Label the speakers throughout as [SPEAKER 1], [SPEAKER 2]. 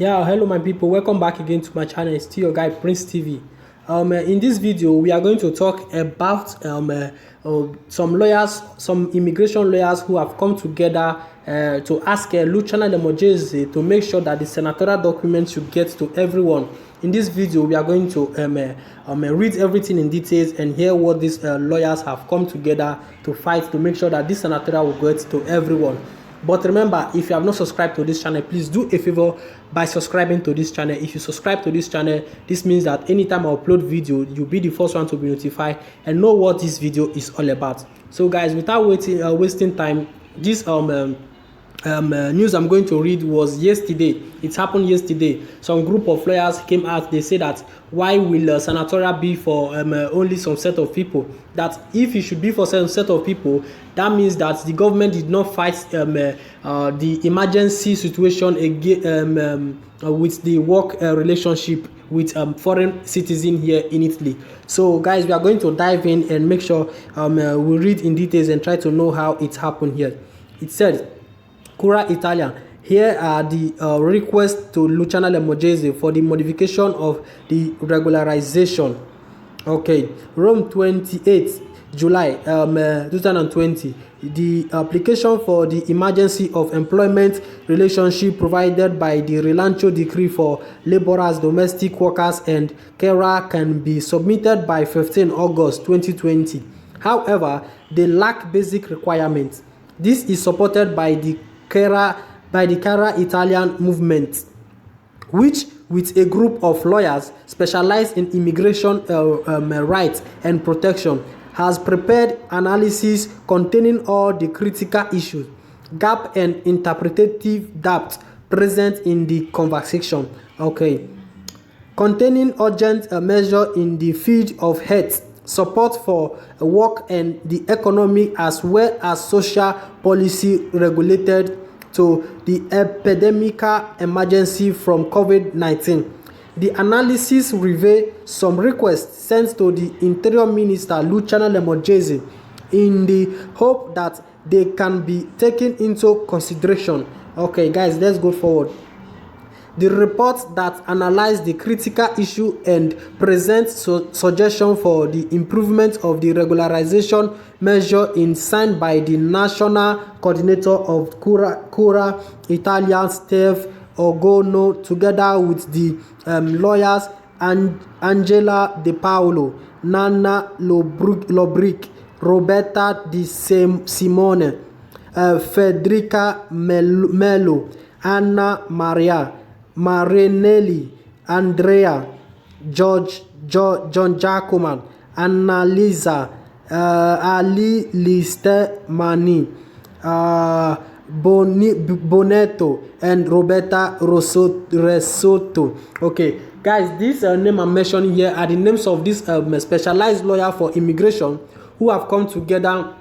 [SPEAKER 1] Yeah, hello my people, welcome back again to my channel. It's still your guy Prince TV. In this video we are going to talk about some lawyers, some immigration lawyers who have come together to ask Luciana Lemojeze to make sure that the senatorial documents should get to everyone. In this video we are going to read everything in details and hear what these lawyers have come together to fight to make sure that this senatorial will get to everyone. But remember, if you have not subscribed to this channel, please do a favor by subscribing to this channel. If you subscribe to this channel, this means that anytime I upload video, you'll be the first one to be notified and know what this video is all about. So guys, without wasting time, this news I'm going to read was yesterday. It happened yesterday. Some group of lawyers came out. They say that why will senatorial be for only some set of people? That if it should be for some set of people, that means that the government did not fight the emergency situation again with the work relationship with foreign citizen here in Italy. So guys, we are going to dive in and make sure we read in details and try to know how it happened here. It says, Cura Italia, here are the requests to Luciana Lemojeze for the modification of the regularization. Okay, Rome 28 July 2020. The application for the emergency of employment relationship provided by the Rilancio decree for laborers, domestic workers, and carer can be submitted by 15 August 2020. However, they lack basic requirements. This is supported by the Carer Italian movement, which with a group of lawyers specialized in immigration rights and protection, has prepared analysis containing all the critical issues, gap and interpretative depth present in the conversation. Okay, containing urgent measure in the field of health, support for work and the economy, as well as social policy regulated to the epidemic emergency from COVID-19. The analysis revealed some requests sent to the Interior Minister Luciana Lemojeze in the hope that they can be taken into consideration. Okay guys, let's go forward. The report that analyzed the critical issue and presents suggestions for the improvement of the regularization measure in signed by the national coordinator of Cura Italian, Steve Ogono, together with the lawyers Angela De Paolo, Nana Lobrick, Roberta Di Simone, Federica Mello, Anna Maria Marinelli, Andrea, John Jacoman, Annalisa, Ali Listemani, Bonetto, and Roberta Resotto. Okay, guys, this name I'm mentioning here are the names of this specialized lawyer for immigration who have come together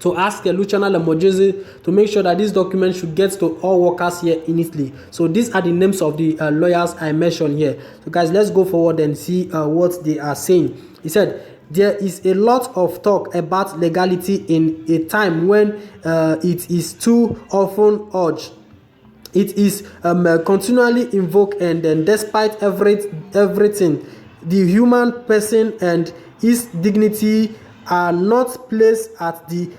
[SPEAKER 1] to ask Luciana Lemojeze to make sure that this document should get to all workers here in Italy. So these are the names of the lawyers I mentioned here. So guys, let's go forward and see what they are saying. He said, there is a lot of talk about legality in a time when it is too often urged. It is continually invoked, and then despite everything, the human person and his dignity are not placed at the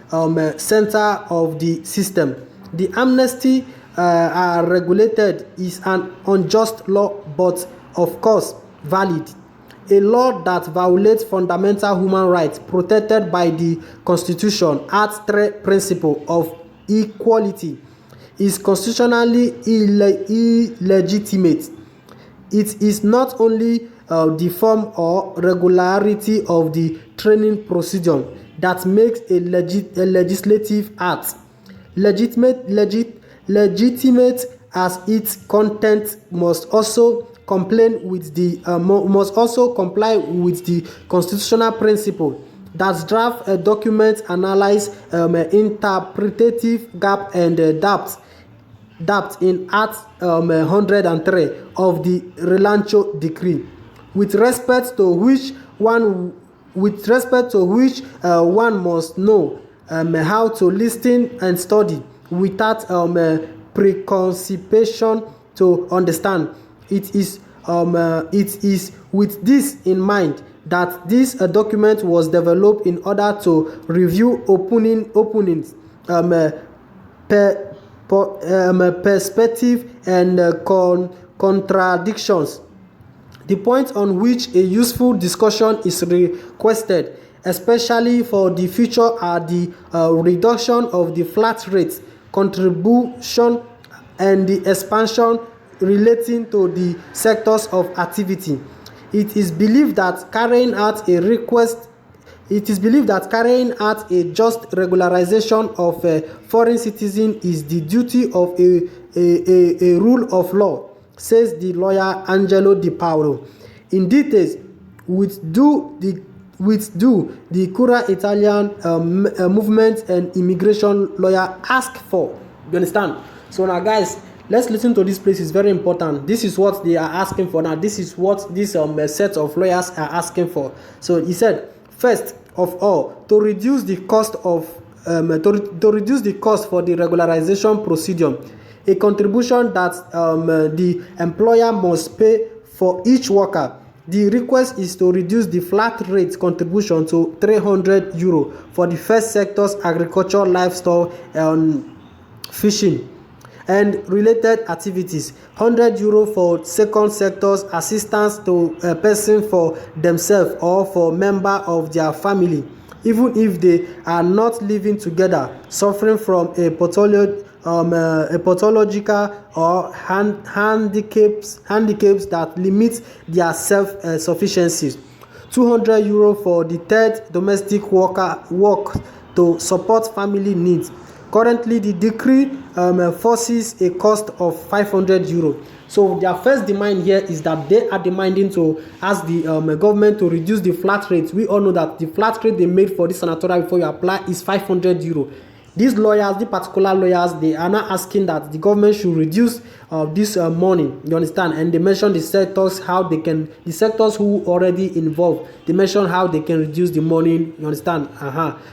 [SPEAKER 1] center of the system. The amnesty are regulated is an unjust law, but of course valid. A law that violates fundamental human rights protected by the Constitution, Art 3 principle of equality, is constitutionally illegitimate. It is not only the form or regularity of the training procedure that makes a legislative act legitimate, as its content must also comply with the constitutional principle that draft a document, analyze interpretative gap and depth in Act 103 of the Rilancio decree, with respect to which one must know how to listen and study without preconception to understand. It is with this in mind that this document was developed in order to review opponents perspective and contradictions. The point on which a useful discussion is requested, especially for the future, are the reduction of the flat rate contribution and the expansion relating to the sectors of activity. It is believed that carrying out a just regularization of foreign citizens is the duty of a rule of law, says the lawyer Angelo Di Paolo. In details, with the Cura Italian movement and immigration lawyer ask for. You understand? So now, guys, let's listen to this place. It's very important. This is what they are asking for now. This is what this set of lawyers are asking for. So he said, first of all, to reduce the cost of to reduce the cost for the regularization procedure, a contribution that the employer must pay for each worker. The request is to reduce the flat rate contribution to €300 for the first sectors, agriculture, livestock, fishing, and related activities, €100 for second sectors, assistance to a person for themselves or for member of their family, even if they are not living together, suffering from a pathological or handicaps that limit their self-sufficiency. €200 for the third domestic work to support family needs. Currently, the decree forces a cost of €500. So their first demand here is that they are demanding to ask the government to reduce the flat rate. We all know that the flat rate they made for this sanatorium before you apply is €500. These lawyers, the particular lawyers, they are now asking that the government should reduce this money. You understand? And they mention the sectors, the sectors who already involved. They mention how they can reduce the money. You understand?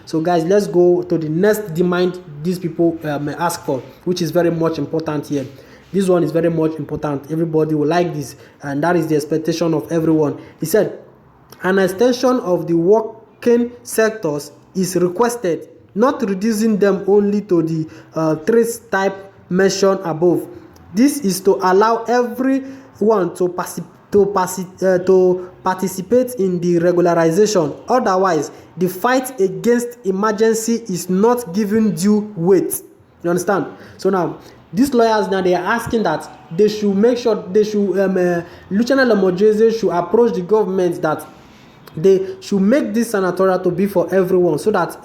[SPEAKER 1] So guys, let's go to the next demand these people may ask for, which is very much important here. This one is very much important. Everybody will like this, and that is the expectation of everyone. He said, an extension of the working sectors is requested, not reducing them only to the three type mentioned above. This is to allow everyone to participate in the regularization. Otherwise, the fight against emergency is not given due weight. You understand? So now, these lawyers now, they are asking that they should make sure Luciano Lamorgese should approach the government that they should make this sanatoria to be for everyone, so that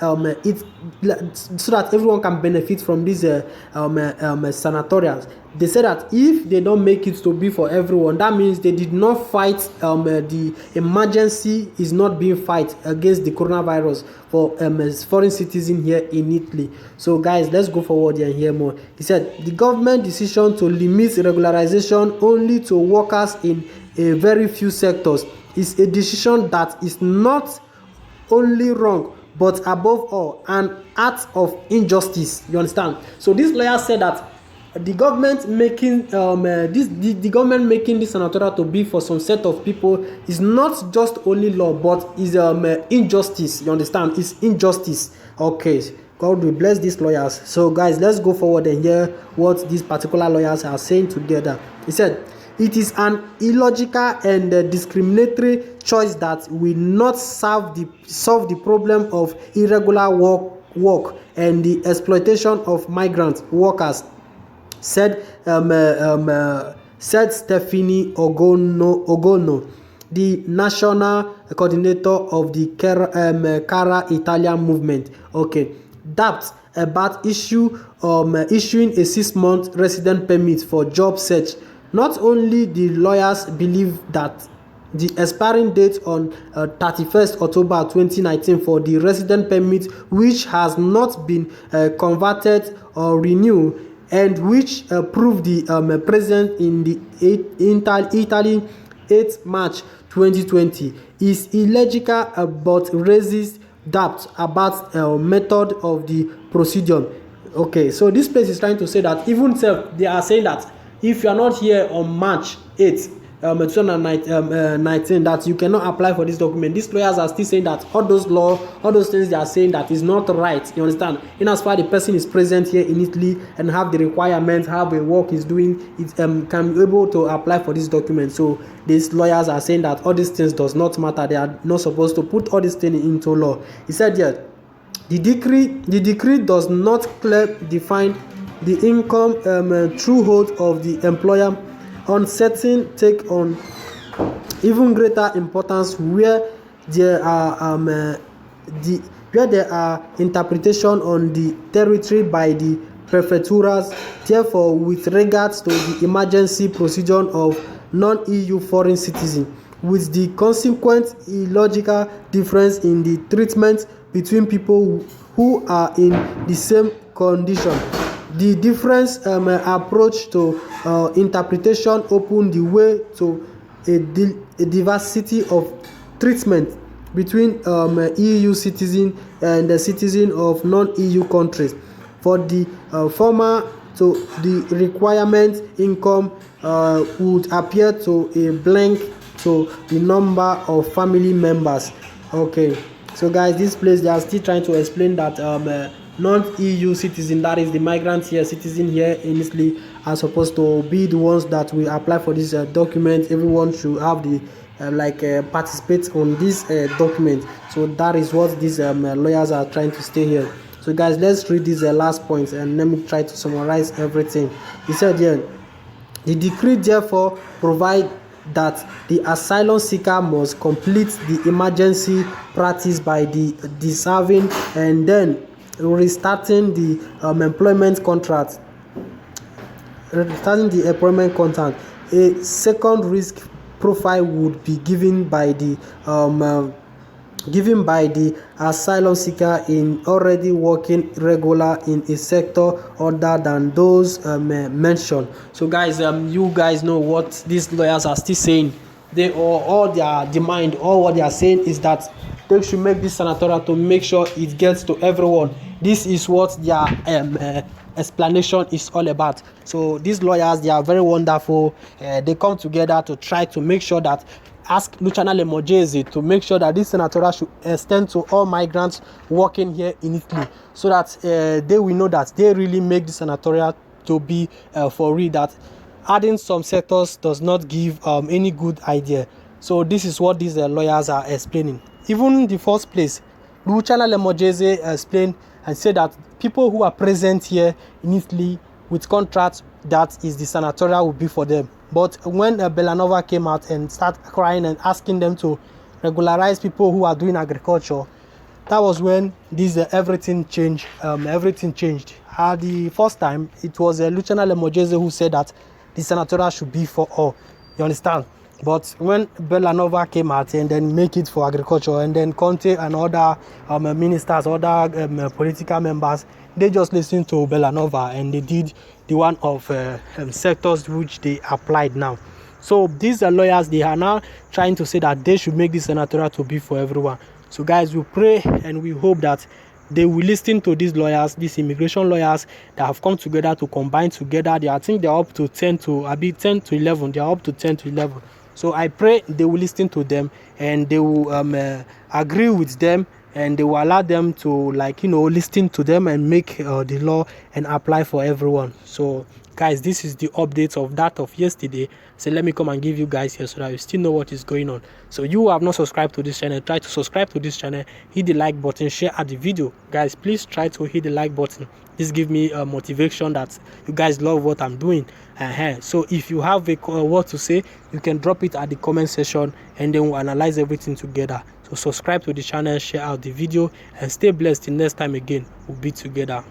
[SPEAKER 1] everyone can benefit from these sanatoriums. They said that if they don't make it to be for everyone, that means they did not fight the emergency is not being fight against the coronavirus for foreign citizens here in Italy. So guys, let's go forward and hear more. He said the government decision to limit regularization only to workers in a very few sectors is a decision that is not only wrong, but above all, an act of injustice. You understand? So this lawyer said that the government making the government making this sanatorium to be for some set of people is not just only law, but is injustice. You understand? It's injustice. Okay. God will bless these lawyers. So guys, let's go forward and hear what these particular lawyers are saying together. He said, it is an illogical and discriminatory choice that will not solve the problem of irregular work and the exploitation of migrant workers, said Stephanie Ogono, the national coordinator of the Cara Italian movement. Okay, doubt about issuing a 6-month resident permit for job search. Not only the lawyers believe that the expiring date on 31st October 2019 for the resident permit, which has not been converted or renewed, and which proved the present in the Italy 8 March 2020, is illegal, but raises doubt about method of the procedure. Okay, so this place is trying to say that even they are saying that if you are not here on March 8th, 2019, that you cannot apply for this document. These lawyers are still saying that all those things they are saying that is not right. You understand? In as far the person is present here in Italy and have the requirements, have a work is doing, it can be able to apply for this document. So these lawyers are saying that all these things does not matter. They are not supposed to put all these things into law. He said, yeah, the decree does not clearly define the income threshold of the employer, on certain take on even greater importance where there are interpretation on the territory by the prefecturas. Therefore, with regards to the emergency procedure of non-EU foreign citizens, with the consequent illogical difference in the treatment between people who are in the same condition. The different approach to interpretation opened the way to a diversity of treatment between EU citizens and the citizens of non-EU countries. For the former, to the requirement income would appear to a blank to the number of family members. Okay, so guys, this place they are still trying to explain that non-EU citizen, that is the migrant here, citizen here in Italy, are supposed to be the ones that will apply for this document. Everyone should have the participate on this document. So that is what these lawyers are trying to stay here. So guys, let's read these last points and let me try to summarize everything. He said here, the decree therefore provide that the asylum seeker must complete the emergency practice by the deserving and then restarting the employment contract. A second risk profile would be given by the asylum seeker in already working regular in a sector other than those mentioned. So guys, you guys know what these lawyers are still saying. They all their demand, all what they are saying is that they should make this senatorial to make sure it gets to everyone. This is what their explanation is all about. So these lawyers, they are very wonderful. They come together to try to make sure that, ask Luciana Lamorgese to make sure that this senatorial should extend to all migrants working here in Italy, so that they will know that they really make the senatorial to be for real, that adding some sectors does not give any good idea. So this is what these lawyers are explaining. Even in the first place, Luciana Lamorgese explained and said that people who are present here in Italy with contracts, that is the senatorial will be for them. But when Bellanova came out and started crying and asking them to regularize people who are doing agriculture, that was when this everything changed. The first time, it was Luciana Lamorgese who said that the senatorial should be for all. You understand? But when Bellanova came out and then make it for agriculture, and then Conte and other ministers, other political members, they just listened to Bellanova and they did the one of sectors which they applied now. So these lawyers, they are now trying to say that they should make this senatorial to be for everyone. So guys, we pray and we hope that they will listen to these lawyers, these immigration lawyers that have come together to combine together. I think they are up to 10 to 11. They are up to 10 to 11. So I pray they will listen to them and they will agree with them, and they will allow them to, listen to them and make the law and apply for everyone. So guys, this is the update of that of yesterday. So let me come and give you guys here so that you still know what is going on. So you who have not subscribed to this channel, try to subscribe to this channel, hit the like button, share at the video. Guys, please try to hit the like button. This gives me a motivation that you guys love what I'm doing. So if you have a word to say, you can drop it at the comment section and then we'll analyze everything together. So subscribe to the channel, share out the video, and stay blessed till next time again. We'll be together.